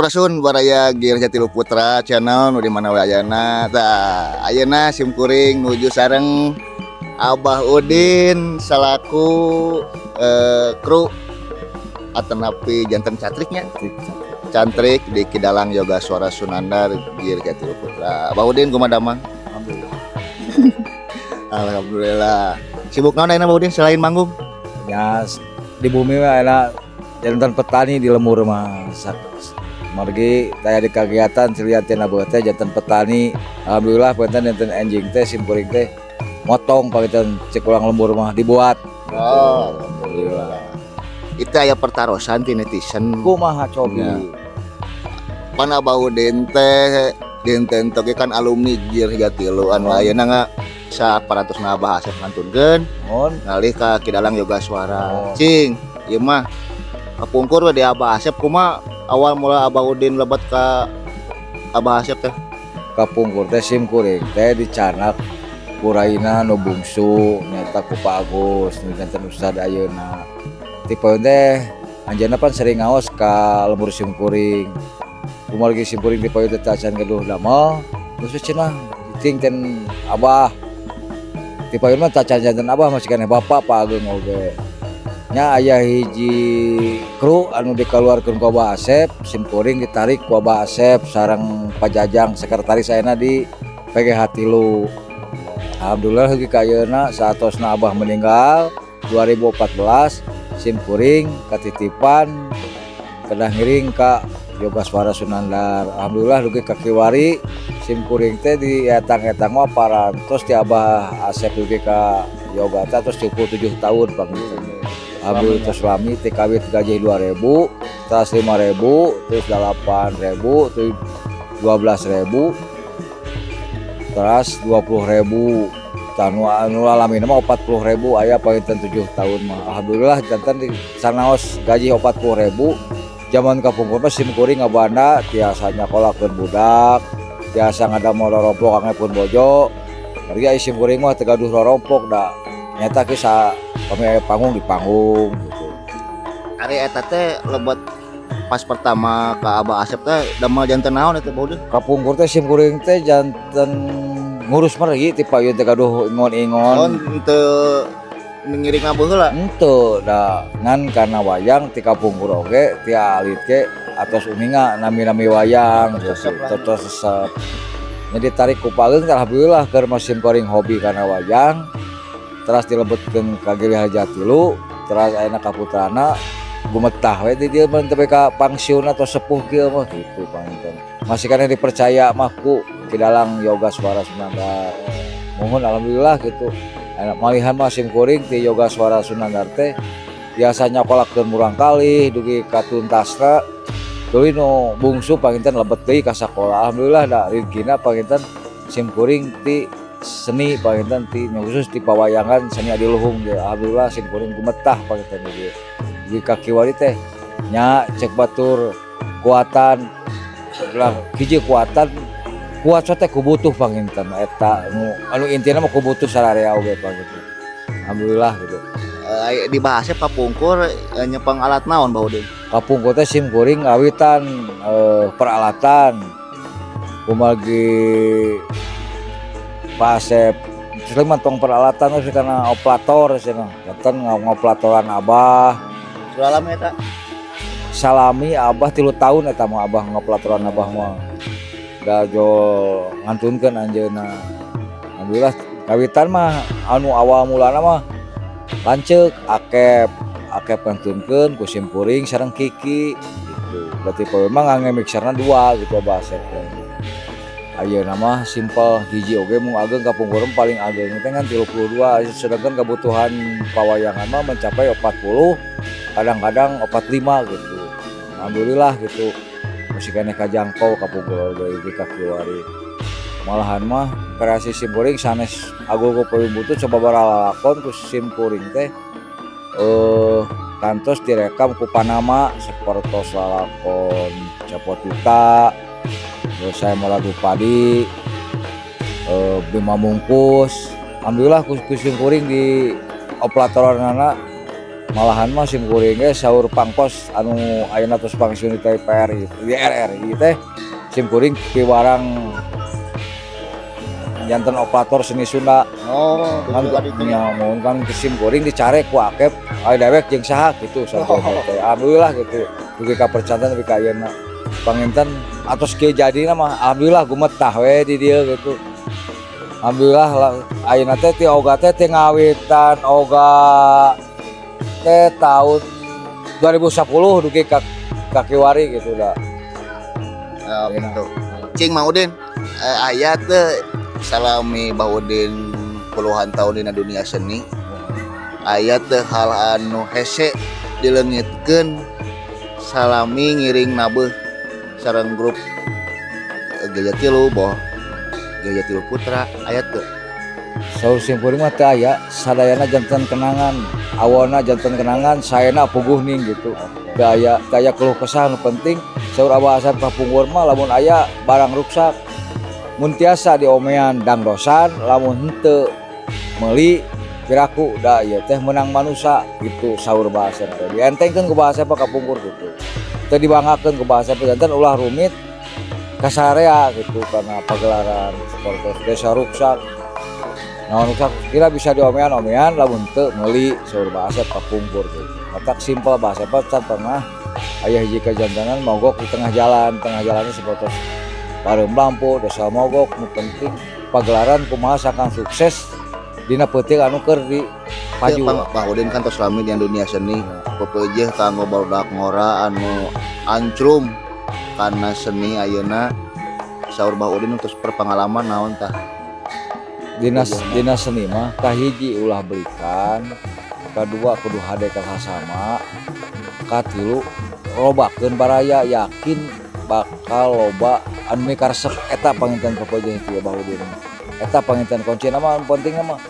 Sampurasun baraya Gear Jatilu Putra channel nu di mana we ayeuna. Tah, ayeuna sim kuring nuju sareng Abah Udin selaku kru atanapi janten catriknya. Cantrik di Kidalang Yoga Suara Sunandar Gear Jatilu Putra. Abah Udin kumaha damang? Alhamdulillah. Alhamdulillah. Sibuk naon ayeuna Abah Udin selain manggung? Ya di bumi mah enak jantan petani di lemur mah. Margi daya di kegiatan cilian abeuh teh jantan petani. Alhamdulillah panten jantan enjing teh simkuring teh motong panten cek ulang lembur mah dibuat. Oh, Alhamdulillah. Itu aya pertarosan ti netizen. Kumaha cobi. Ya. Pan Abah Udin teh dinten teh kan alumni Gear Jatilu anu ayeuna nga saparatusna Abah Asep ngantunkeun Mun ngalih ka Kidalang Yoga Oh. Suara. Cing, ieu mah kapungkur we di Abah Asep kumaha awal mula Abah Udin lebat ka Abah Asep teh. kapungkur teh simkuring teh dicanak kuraina nu bungsu nyata ku Pak Agus nu jantan Ustad ayeuna. Tipe teh anjeunna pan sering ngaos ka lembur simkuring. Kumargi simkuring tipe teh tacan gaduh damel terus cenah ting ten Abah. Tipe mah tacan jantan Abah masih kana bapak Pak Ageng oge. Nya aya hiji kru anu dikeluarkeun ku Abah Asep, simkuring ditarik ku Abah Asep sareng Pajajang sekretaris ayeuna di PGH Tilu. Alhamdulillah heugi ka ayeuna saatosna Abah meninggal 2014 simkuring katitipan kedah ngiring ka Yoga Suara Sunandar. Alhamdulillah heugi ka kiwari simkuring teh di etang-etang mah parantos ti Abah Asep heugi ka yoga teh terus 27 tahun panggil. Alhamdulillah terus lami TKW gaji 2.000, terus 5.000, terus 8.000, terus 12.000, terus 20.000. Anu alami mah 40.000 aya painten 7 tahun mah. Alhamdulillah jantan di sanaos gaji 40.000. Zaman kapungkur mah simkuring ngabanda tiasa nyakolakeun budak, tiasa ngadamel rorompok angepun bojo. Margi aya simkuring mah teu gaduh rorompok da. Nyata kisah kami aya panggung di panggung gitu. Ari eta teh lebat pas pertama ka Abah Asep teh damel janten naon eta Abah Udin? Kapungkur teh simkuring teh janten ngurus margi ti payun teh gaduh ingon-ingon. Teu ngiring abuh heula. Henteu da ngan karena wayang ti kapungkur oge ti alit ke atos uninga nami-nami wayang Resep lah. terus resep. Jadi tarik ku pageung alhamdulillah keur simkuring hobi karena wayang. Terus dilebetkeun ka GBH Jatilu, terus ayeuna ka putrana gumetah we di dieu mun teu ka pangsiun atau sepuh kieu mah kitu panten. Masih kana dipercaya mah ku Kidalang Yoga Suara Sunandar. Mohon alhamdulillah gitu. Anak malihan mah simkuring ti Yoga Suara Sunandar teh biasa nyakolakeun murang kalih dugi ka tuntasna. Tuluy nu bungsu panginten lebet deui ka sakola. Alhamdulillah da rezekina panginten simkuring ti seni panginten ti khusus ti pawayangan seni adiluhung ge. Alhamdulillah simkuring gumetah panginten ge. Di kaki wali teh nya cek batur kuatan lah hiji kuatan kuat sote kubutuh panginten eta anu intina mah kubutuh sararea oge panginten. Alhamdulillah gitu. Di Abah Asep kapungkur nyepeng alat naon Abah Udin? Kapungkur teh simkuring awitan peralatan kumargi Pak Asep sering mantong peralatan sih karena operator sih jantan ngoplatoran Abah Sualami eta. salami Abah 3 tahun eta mah Abah ngoplatoran Abah mah da jo ngantunkeun anjeunna. Alhamdulillah kawitan mah anu awal mulana mah lanceuk akep ngantunkeun ku simkuring sareng Kiki gitu. Berarti memang ngangge mixerna 2 gitu Abah Asep. Ayeuna mah simpel hiji oge mung ageng kapungkur paling ageng teh kan 32 sedangkan kebutuhan pawayangan mah mencapai 40 kadang-kadang 45 gitu. Alhamdulillah gitu masih kene kajangkau kapungkur oge di kaki wari. Malahan mah kreasi simkuring sanes agogo peuing butut coba baralakon ku simkuring teh kantos direkam ku Panama sapertos lalakon Capotita. Terus saya meladu padi, Bima Mungkus. Alhamdulillah ku simkuring di operatoran anak malahan mah simkuring ge saur pangpos anu ayeuna tos pangsiun di TPRI di RRI teh simkuring piwarang janten operator seni Sunda Oh, kan nyamun kan simkuring dicare ku akep aya dewek jeung saha kitu sampeyan teh alhamdulillah gitu dugi ka percantan dugi ka ayeuna panginten atos kieu jadina mah alhamdulillah gumetah we di dieu gitu. Alhamdulillah ayeuna teh ti oga teh ngawitan oga teh tahun 2010 dugi ka Kiwari gitu dah. Gitu. Cing Maudin, aya teh salami Baudin puluhan tahun dina dunia seni. Aya teh hal anu hese dileungitkeun salami ngiring nabeuh sareng grup Gaya Tilu boh. Gaya Tilu Putra aya teh. Saur simkuring mah teu aya sadayana janten kenangan, awalna janten kenangan, saena puguh ning gitu. Teu aya keluh kesah nu penting saur Abah Asep kapungkur mah lamun aya barang ruksak mun tiasa diomean dangdosan lamun henteu meuli piraku da ieu teh menang manusia gitu saur Abah Asep teh. Dientengkeun ku Abah Asep kapungkur gitu. Teu dibanggakeun ku Abah Asep janten ulah rumit kasarea gitu karena pagelaran seperti desa ruksak. Nah, ruksak kira bisa diomean-omean lamun teu meuli saur Abah Asep kapungkur gitu. Matak simpel Abah Asep can pernah aya hiji kajantanan mogok di tengah jalannya sebatas pareum lampu desa mogok nu penting pagelaran kumaha sakan sukses dina peuting anu keur di paju. Baudin kan tos lami di dunia seni, pepeujeuh kanggo barudak ngora anu ancrum karena seni ayeuna saur Baudin terus perpengalaman naon tah? Dina seni mah kahiji ulah belikan, kadua kudu hade sama, katilu lobakeun baraya yakin bakal loba anu mikaresep eta panginten pepeujeuh ieu Baudin. Eta panginten kuncina mah penting mah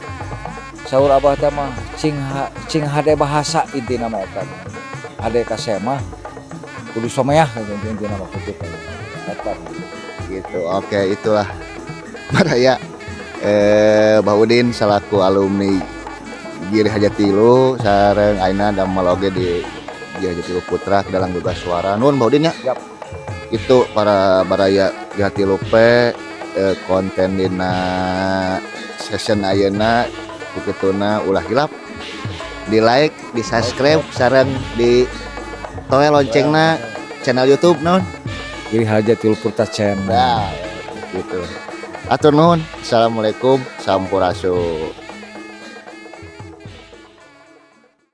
saur Abah teh mah cing hade bahasa intina mah eta. Hade kasema kudu someah intina mah kitu eta Gitu. Oke, itulah baraya Baudin selaku alumni Giri Hajatilu sareng aina damel oge di Giri Hajatilu Putra dalam juga suara nuhun Baudin ya. Yap. Itu para baraya Giri Hajatilu konten dina session ayeuna kukituna ulah hilap di like, di subscribe sareng di toe loncengna channel YouTube naon Giri Hajatilu Putra channel. nah gitu. Atur nuhun. Assalamualaikum, sampurasun.